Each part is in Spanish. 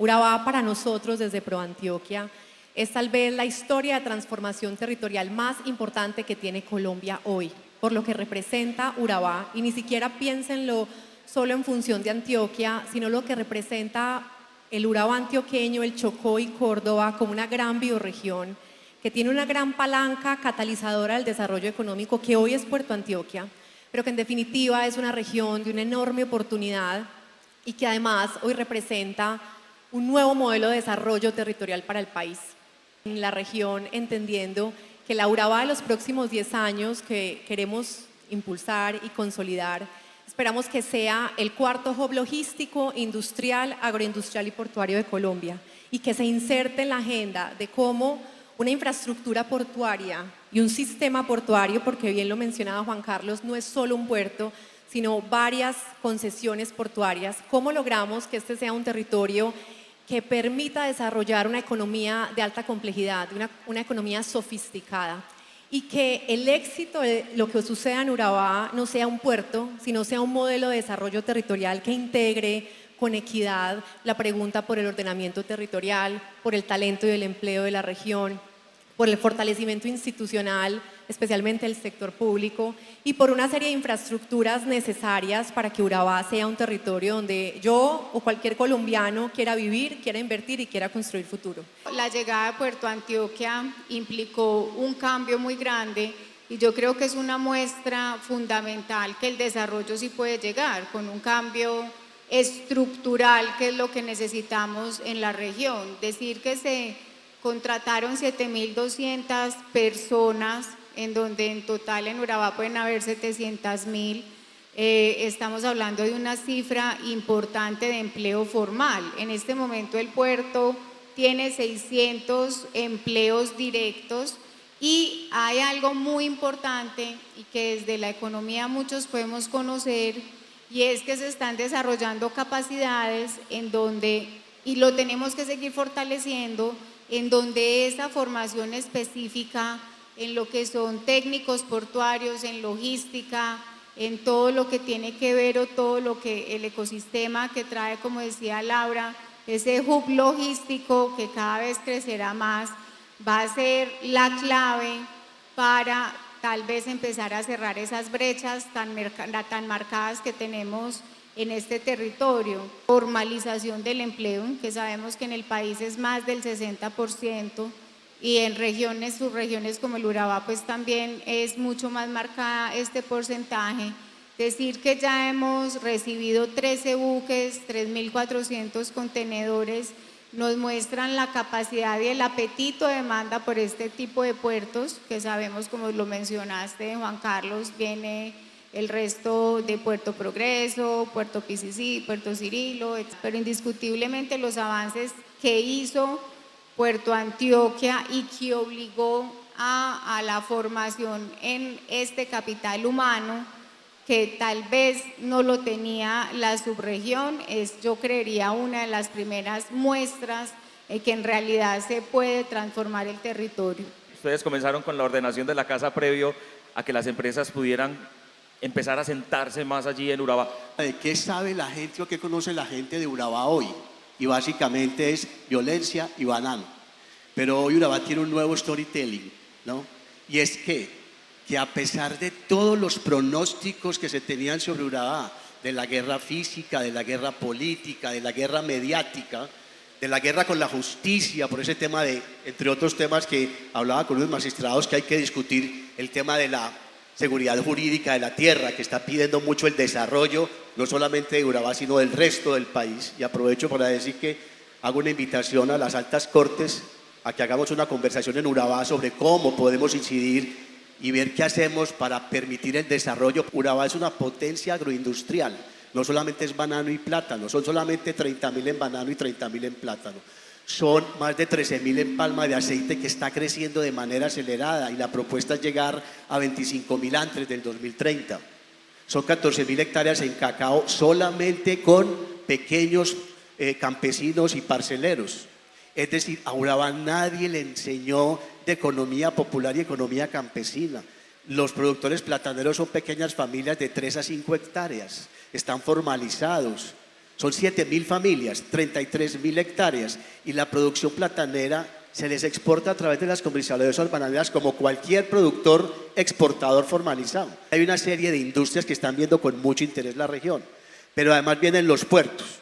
Urabá para nosotros desde ProAntioquia es tal vez la historia de transformación territorial más importante que tiene Colombia hoy, por lo que representa Urabá, y ni siquiera piénsenlo solo en función de Antioquia, sino lo que representa el Urabá antioqueño, el Chocó y Córdoba como una gran bioregión que tiene una gran palanca catalizadora del desarrollo económico que hoy es Puerto Antioquia, pero que en definitiva es una región de una enorme oportunidad y que además hoy representa un nuevo modelo de desarrollo territorial para el país. En la región, entendiendo que la Urabá de los próximos 10 años que queremos impulsar y consolidar, esperamos que sea el cuarto hub logístico, industrial, agroindustrial y portuario de Colombia, y que se inserte en la agenda de cómo una infraestructura portuaria y un sistema portuario, porque bien lo mencionaba Juan Carlos, no es solo un puerto, sino varias concesiones portuarias. ¿Cómo logramos que este sea un territorio que permita desarrollar una economía de alta complejidad, una economía sofisticada? Y que el éxito de lo que suceda en Urabá no sea un puerto, sino sea un modelo de desarrollo territorial que integre con equidad la pregunta por el ordenamiento territorial, por el talento y el empleo de la región, por el fortalecimiento institucional, especialmente el sector público, y por una serie de infraestructuras necesarias para que Urabá sea un territorio donde yo o cualquier colombiano quiera vivir, quiera invertir y quiera construir futuro. La llegada de Puerto Antioquia implicó un cambio muy grande y yo creo que es una muestra fundamental que el desarrollo sí puede llegar con un cambio estructural, que es lo que necesitamos en la región. Decir que se contrataron 7.200 personas, en donde en total en Urabá pueden haber 700.000. Estamos hablando de una cifra importante de empleo formal. En este momento el puerto tiene 600 empleos directos y hay algo muy importante y que desde la economía muchos podemos conocer, y es que se están desarrollando capacidades en donde, y lo tenemos que seguir fortaleciendo, en donde esa formación específica en lo que son técnicos portuarios, en logística, en todo lo que tiene que ver o todo lo que el ecosistema que trae, como decía Laura, ese hub logístico que cada vez crecerá más, va a ser la clave para tal vez empezar a cerrar esas brechas tan marcadas que tenemos en este territorio. Formalización del empleo, que sabemos que en el país es más del 60%, y en regiones, subregiones como el Urabá, pues también es mucho más marcada este porcentaje. Decir que ya hemos recibido 13 buques, 3.400 contenedores, nos muestran la capacidad y el apetito de demanda por este tipo de puertos, que sabemos, como lo mencionaste, Juan Carlos, viene el resto de Puerto Progreso, Puerto PCC, Puerto Cirilo, pero indiscutiblemente los avances que hizo Puerto Antioquia y que obligó a la formación en este capital humano, que tal vez no lo tenía la subregión, es, yo creería, una de las primeras muestras que en realidad se puede transformar el territorio. Ustedes comenzaron con la ordenación de la casa previo a que las empresas pudieran empezar a sentarse más allí en Urabá. ¿De qué sabe la gente o qué conoce la gente de Urabá hoy? Y básicamente es violencia y banano. Pero hoy Urabá tiene un nuevo storytelling, ¿no? Y es que a pesar de todos los pronósticos que se tenían sobre Urabá, de la guerra física, de la guerra política, de la guerra mediática, de la guerra con la justicia, por ese tema de, entre otros temas que hablaba con los magistrados, que hay que discutir el tema de la seguridad jurídica de la tierra, que está pidiendo mucho el desarrollo, no solamente de Urabá, sino del resto del país. Y aprovecho para decir que hago una invitación a las altas cortes a que hagamos una conversación en Urabá sobre cómo podemos incidir y ver qué hacemos para permitir el desarrollo. Urabá es una potencia agroindustrial, no solamente es banano y plátano, son solamente 30.000 en banano y 30.000 en plátano. Son más de 13.000 en palma de aceite, que está creciendo de manera acelerada, y la propuesta es llegar a 25.000 antes del 2030. Son 14.000 hectáreas en cacao solamente con pequeños campesinos y parceleros. Es decir, a Urabá nadie le enseñó de economía popular y economía campesina. Los productores plataneros son pequeñas familias de 3 a 5 hectáreas, están formalizados, Son 7.000 familias, 33.000 hectáreas y la producción platanera se les exporta a través de las comercializadoras bananeras como cualquier productor exportador formalizado. Hay una serie de industrias que están viendo con mucho interés la región, pero además vienen los puertos.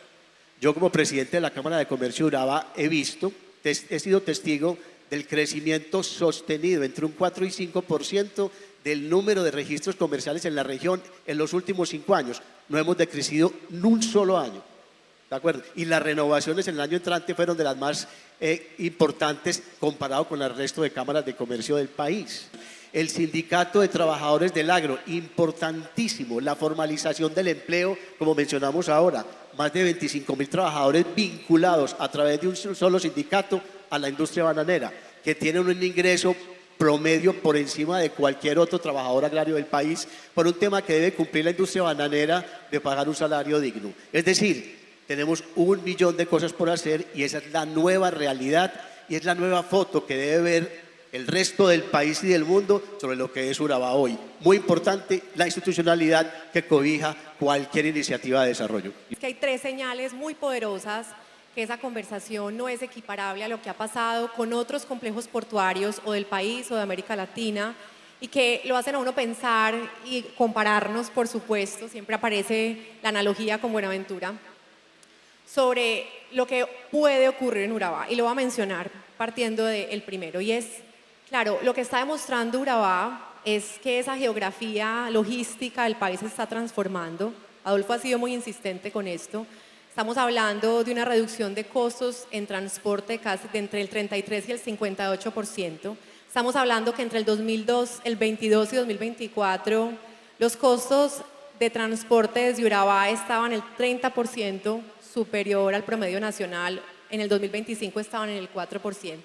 Yo como presidente de la Cámara de Comercio de Urabá he sido testigo del crecimiento sostenido entre un 4 y 5% del número de registros comerciales en la región en los últimos 5 años. No hemos decrecido en un solo año, ¿de acuerdo? Y las renovaciones en el año entrante fueron de las más importantes comparado con el resto de cámaras de comercio del país. El Sindicato de Trabajadores del Agro, importantísimo, la formalización del empleo, como mencionamos ahora, más de 25.000 trabajadores vinculados a través de un solo sindicato a la industria bananera, que tienen un ingreso promedio por encima de cualquier otro trabajador agrario del país, por un tema que debe cumplir la industria bananera de pagar un salario digno. Es decir, tenemos 1 millón de cosas por hacer y esa es la nueva realidad y es la nueva foto que debe ver el resto del país y del mundo sobre lo que es Urabá hoy. Muy importante la institucionalidad que cobija cualquier iniciativa de desarrollo. Es que hay 3 señales muy poderosas que esa conversación no es equiparable a lo que ha pasado con otros complejos portuarios o del país o de América Latina y que lo hacen a uno pensar y compararnos, por supuesto, siempre aparece la analogía con Buenaventura, sobre lo que puede ocurrir en Urabá. Y lo voy a mencionar partiendo del primero y es, claro, lo que está demostrando Urabá es que esa geografía logística del país se está transformando. Adolfo ha sido muy insistente con esto. Estamos hablando de una reducción de costos en transporte casi de entre el 33 y el 58%. Estamos hablando que entre el 2022 y 2024 los costos de transporte desde Urabá estaban el 30% superior al promedio nacional. En el 2025 estaban en el 4%.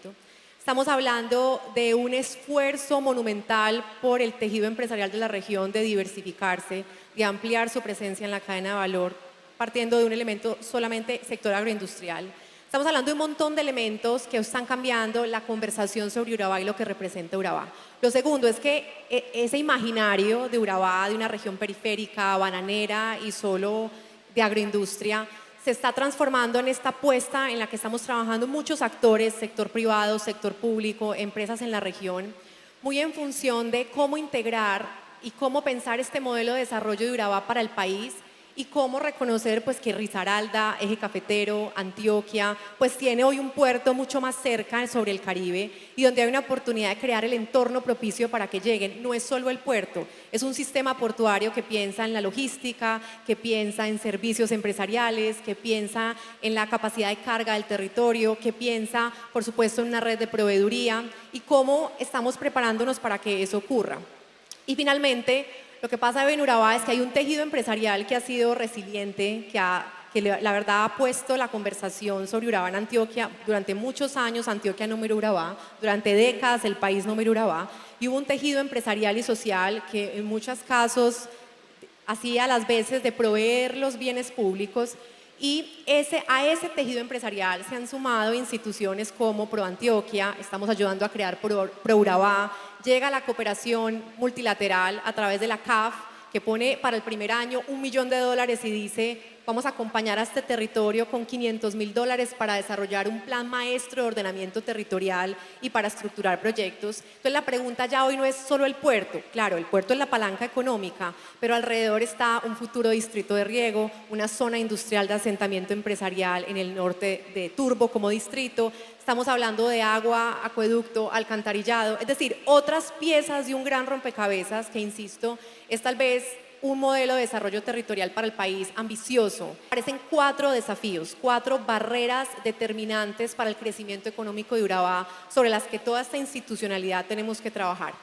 Estamos hablando de un esfuerzo monumental por el tejido empresarial de la región de diversificarse, de ampliar su presencia en la cadena de valor, partiendo de un elemento solamente sector agroindustrial. Estamos hablando de un montón de elementos que están cambiando la conversación sobre Urabá y lo que representa Urabá. Lo segundo es que ese imaginario de Urabá, de una región periférica, bananera y solo de agroindustria, se está transformando en esta apuesta en la que estamos trabajando muchos actores, sector privado, sector público, empresas en la región, muy en función de cómo integrar y cómo pensar este modelo de desarrollo de Urabá para el país y cómo reconocer pues, que Risaralda, Eje Cafetero, Antioquia, pues tiene hoy un puerto mucho más cerca sobre el Caribe y donde hay una oportunidad de crear el entorno propicio para que lleguen. No es solo el puerto, es un sistema portuario que piensa en la logística, que piensa en servicios empresariales, que piensa en la capacidad de carga del territorio, que piensa, por supuesto, en una red de proveeduría y cómo estamos preparándonos para que eso ocurra. Y finalmente, lo que pasa en Urabá es que hay un tejido empresarial que ha sido resiliente, que la verdad ha puesto la conversación sobre Urabá en Antioquia. Durante muchos años Antioquia no miró Urabá, durante décadas el país no miró Urabá, y hubo un tejido empresarial y social que en muchos casos hacía las veces de proveer los bienes públicos y a ese tejido empresarial se han sumado instituciones como ProAntioquia, estamos ayudando a crear ProUrabá, llega la cooperación multilateral a través de la CAF, que pone para el primer año $1 millón y dice, vamos a acompañar a este territorio con $500.000 para desarrollar un plan maestro de ordenamiento territorial y para estructurar proyectos. Entonces la pregunta ya hoy no es solo el puerto, claro, el puerto es la palanca económica, pero alrededor está un futuro distrito de riego, una zona industrial de asentamiento empresarial en el norte de Turbo como distrito. Estamos hablando de agua, acueducto, alcantarillado, es decir, otras piezas de un gran rompecabezas que, insisto, es tal vez un modelo de desarrollo territorial para el país ambicioso. Aparecen 4 desafíos, 4 barreras determinantes para el crecimiento económico de Urabá sobre las que toda esta institucionalidad tenemos que trabajar.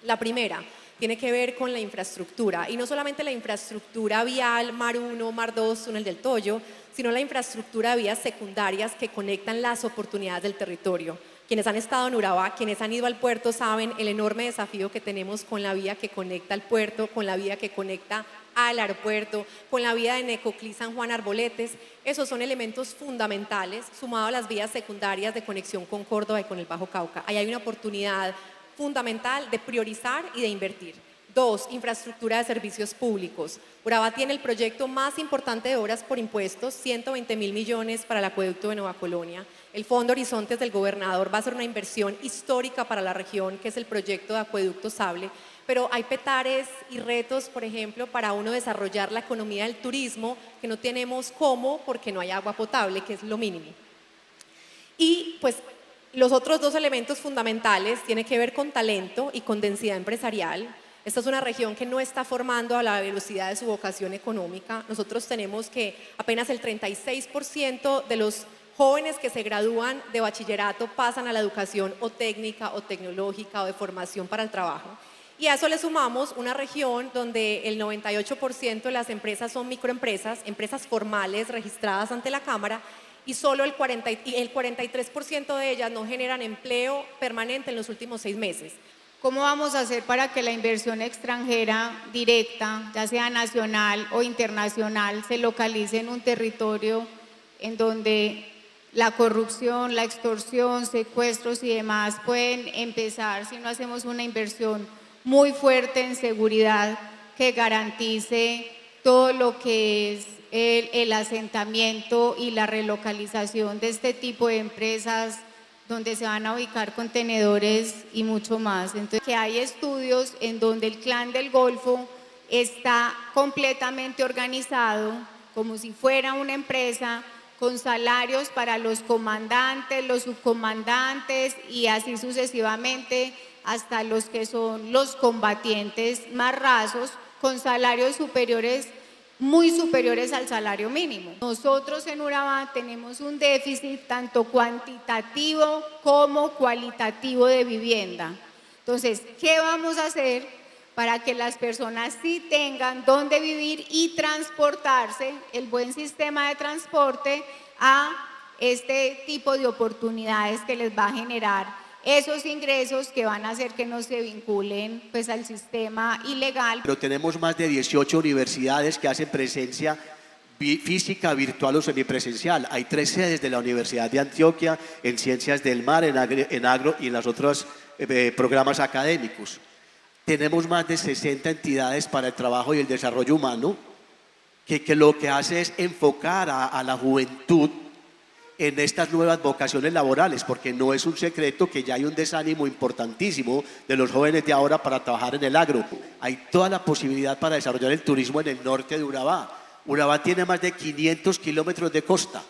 La primera tiene que ver con la infraestructura y no solamente la infraestructura vial, Mar 1, Mar 2, Túnel del Toyo, sino la infraestructura de vías secundarias que conectan las oportunidades del territorio. Quienes han estado en Urabá, quienes han ido al puerto saben el enorme desafío que tenemos con la vía que conecta al puerto, con la vía que conecta al aeropuerto, con la vía de Necoclí, San Juan, Arboletes. Esos son elementos fundamentales, sumado a las vías secundarias de conexión con Córdoba y con el Bajo Cauca. Ahí hay una oportunidad fundamental de priorizar y de invertir. 2, infraestructura de servicios públicos. Urabá tiene el proyecto más importante de obras por impuestos, 120.000 millones para el acueducto de Nueva Colonia. El Fondo Horizontes del gobernador va a ser una inversión histórica para la región, que es el proyecto de acueducto Sable. Pero hay petares y retos, por ejemplo, para uno desarrollar la economía del turismo, que no tenemos cómo porque no hay agua potable, que es lo mínimo. Y pues los otros dos elementos fundamentales tienen que ver con talento y con densidad empresarial. Esta es una región que no está formando a la velocidad de su vocación económica. Nosotros tenemos que apenas el 36% de los jóvenes que se gradúan de bachillerato pasan a la educación o técnica o tecnológica o de formación para el trabajo. Y a eso le sumamos una región donde el 98% de las empresas son microempresas, empresas formales registradas ante la Cámara, y solo el 43% de ellas no generan empleo permanente en los últimos 6 meses. ¿Cómo vamos a hacer para que la inversión extranjera directa, ya sea nacional o internacional, se localice en un territorio en donde la corrupción, la extorsión, secuestros y demás pueden empezar si no hacemos una inversión muy fuerte en seguridad que garantice todo lo que es el asentamiento y la relocalización de este tipo de empresas donde se van a ubicar contenedores y mucho más? Entonces, que hay estudios en donde el Clan del Golfo está completamente organizado como si fuera una empresa, con salarios para los comandantes, los subcomandantes y así sucesivamente hasta los que son los combatientes más rasos, con salarios superiores, muy superiores al salario mínimo. Nosotros en Urabá tenemos un déficit tanto cuantitativo como cualitativo de vivienda. Entonces, ¿qué vamos a hacer para que las personas sí tengan dónde vivir y transportarse, el buen sistema de transporte, a este tipo de oportunidades que les va a generar esos ingresos que van a hacer que no se vinculen pues al sistema ilegal? Pero tenemos más de 18 universidades que hacen presencia física, virtual o semipresencial. Hay 3 sedes de la Universidad de Antioquia en Ciencias del Mar, en agro y en los otros programas académicos. Tenemos más de 60 entidades para el trabajo y el desarrollo humano que lo que hace es enfocar a la juventud en estas nuevas vocaciones laborales, porque no es un secreto que ya hay un desánimo importantísimo de los jóvenes de ahora para trabajar en el agro. Hay toda la posibilidad para desarrollar el turismo en el norte de Urabá. Urabá tiene más de 500 kilómetros de costa.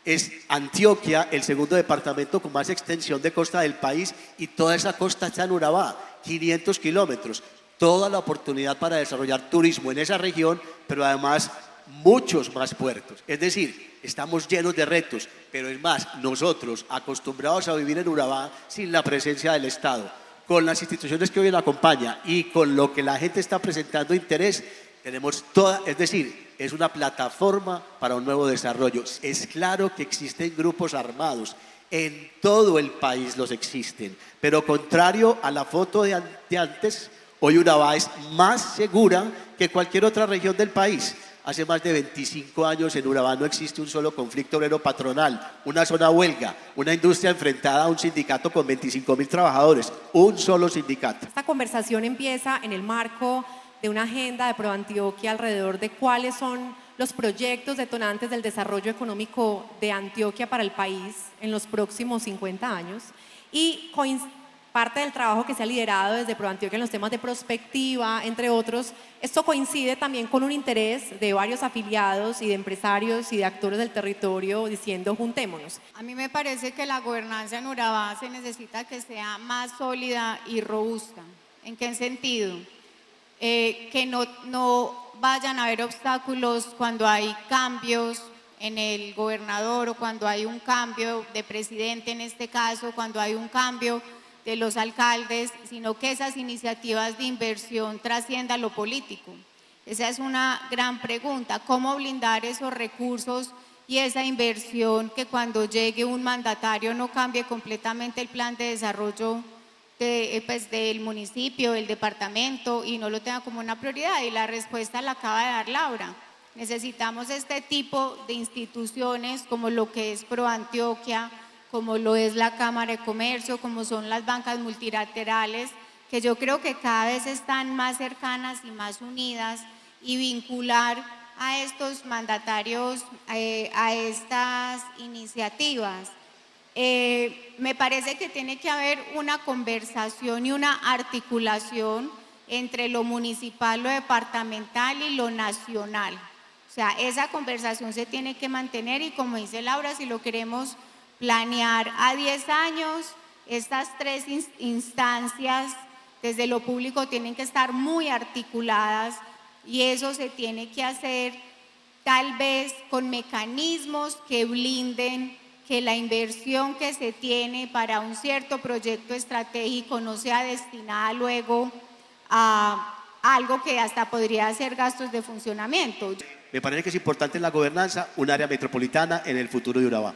Es Antioquia el segundo departamento con más extensión de costa del país y toda esa costa está en Urabá, 500 kilómetros. Toda la oportunidad para desarrollar turismo en esa región, pero además muchos más puertos. Es decir, estamos llenos de retos, pero es más, nosotros acostumbrados a vivir en Urabá sin la presencia del Estado, con las instituciones que hoy nos acompañan y con lo que la gente está presentando interés, tenemos toda, es decir, es una plataforma para un nuevo desarrollo. Es claro que existen grupos armados, en todo el país los existen, pero contrario a la foto de antes, hoy Urabá es más segura que cualquier otra región del país. Hace más de 25 años en Urabá no existe un solo conflicto obrero patronal, una zona huelga, una industria enfrentada a un sindicato con 25.000 trabajadores, un solo sindicato. Esta conversación empieza en el marco de una agenda de ProAntioquia alrededor de cuáles son los proyectos detonantes del desarrollo económico de Antioquia para el país en los próximos 50 años y parte del trabajo que se ha liderado desde ProAntioquia en los temas de prospectiva, entre otros. Esto coincide también con un interés de varios afiliados y de empresarios y de actores del territorio diciendo juntémonos. A mí me parece que la gobernanza en Urabá se necesita que sea más sólida y robusta. ¿En qué sentido? Que no vayan a haber obstáculos cuando hay cambios en el gobernador o cuando hay un cambio de presidente en este caso, cuando hay un cambio de los alcaldes, sino que esas iniciativas de inversión trasciendan lo político. Esa es una gran pregunta, ¿cómo blindar esos recursos y esa inversión que cuando llegue un mandatario no cambie completamente el plan de desarrollo del municipio, del departamento y no lo tenga como una prioridad? Y la respuesta la acaba de dar Laura. Necesitamos este tipo de instituciones como lo que es ProAntioquia, como lo es la Cámara de Comercio, como son las bancas multilaterales, que yo creo que cada vez están más cercanas y más unidas, y vincular a estos mandatarios a estas iniciativas. Me parece que tiene que haber una conversación y una articulación entre lo municipal, lo departamental y lo nacional. O sea, esa conversación se tiene que mantener, y como dice Laura, si lo queremos planear a 10 años, estas tres instancias desde lo público tienen que estar muy articuladas, y eso se tiene que hacer tal vez con mecanismos que blinden que la inversión que se tiene para un cierto proyecto estratégico no sea destinada luego a algo que hasta podría ser gastos de funcionamiento. Me parece que es importante en la gobernanza un área metropolitana en el futuro de Urabá.